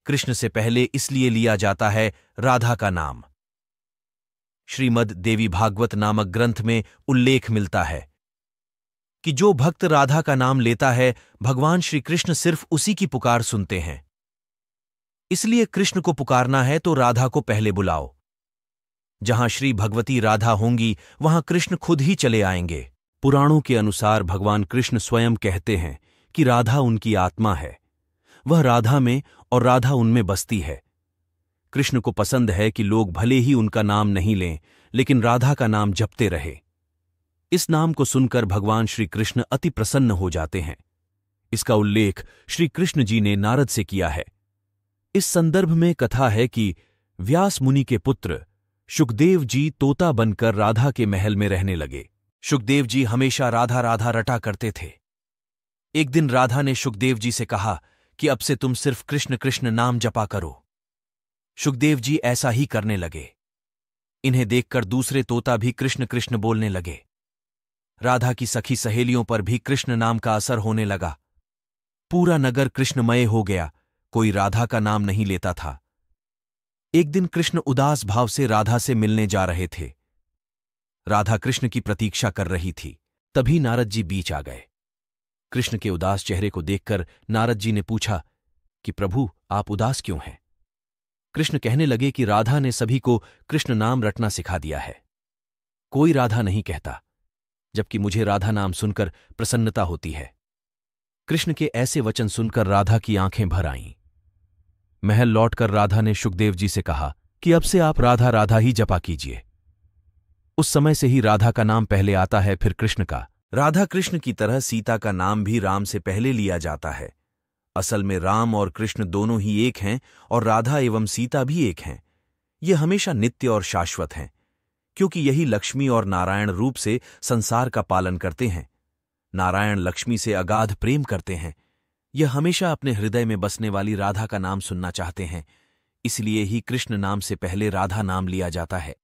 कृष्ण से पहले इसलिए लिया जाता है राधा का नाम। श्रीमद् देवी भागवत नामक ग्रंथ में उल्लेख मिलता है कि जो भक्त राधा का नाम लेता है, भगवान श्री कृष्ण सिर्फ उसी की पुकार सुनते हैं। इसलिए कृष्ण को पुकारना है तो राधा को पहले बुलाओ। जहां श्री भगवती राधा होंगी, वहां कृष्ण खुद ही चले आएंगे। पुराणों के अनुसार भगवान कृष्ण स्वयं कहते हैं कि राधा उनकी आत्मा है। वह राधा में और राधा उनमें बसती है। कृष्ण को पसंद है कि लोग भले ही उनका नाम नहीं लें, लेकिन राधा का नाम जपते रहे। इस नाम को सुनकर भगवान श्री कृष्ण अति प्रसन्न हो जाते हैं। इसका उल्लेख श्री कृष्ण जी ने नारद से किया है। इस संदर्भ में कथा है कि व्यास मुनि के पुत्र शुकदेव जी तोता बनकर राधा के महल में रहने लगे। शुकदेव जी हमेशा राधा राधा रटा करते थे। एक दिन राधा ने शुकदेव जी से कहा कि अब से तुम सिर्फ कृष्ण कृष्ण नाम जपा करो। शुकदेव जी ऐसा ही करने लगे। इन्हें देखकर दूसरे तोता भी कृष्ण कृष्ण बोलने लगे। राधा की सखी सहेलियों पर भी कृष्ण नाम का असर होने लगा। पूरा नगर कृष्णमय हो गया, कोई राधा का नाम नहीं लेता था। एक दिन कृष्ण उदास भाव से राधा से मिलने जा रहे थे। राधा कृष्ण की प्रतीक्षा कर रही थी। तभी नारद जी बीच आ गए। कृष्ण के उदास चेहरे को देखकर नारद जी ने पूछा कि प्रभु, आप उदास क्यों हैं? कृष्ण कहने लगे कि राधा ने सभी को कृष्ण नाम रटना सिखा दिया है। कोई राधा नहीं कहता, जबकि मुझे राधा नाम सुनकर प्रसन्नता होती है। कृष्ण के ऐसे वचन सुनकर राधा की आंखें भर आईं। महल लौटकर राधा ने शुकदेव जी से कहा कि अब से आप राधा राधा ही जपा कीजिए। उस समय से ही राधा का नाम पहले आता है, फिर कृष्ण का। राधा कृष्ण की तरह सीता का नाम भी राम से पहले लिया जाता है। असल में राम और कृष्ण दोनों ही एक हैं और राधा एवं सीता भी एक हैं। ये हमेशा नित्य और शाश्वत हैं, क्योंकि यही लक्ष्मी और नारायण रूप से संसार का पालन करते हैं। नारायण लक्ष्मी से अगाध प्रेम करते हैं। यह हमेशा अपने हृदय में बसने वाली राधा का नाम सुनना चाहते हैं। इसलिए ही कृष्ण नाम से पहले राधा नाम लिया जाता है।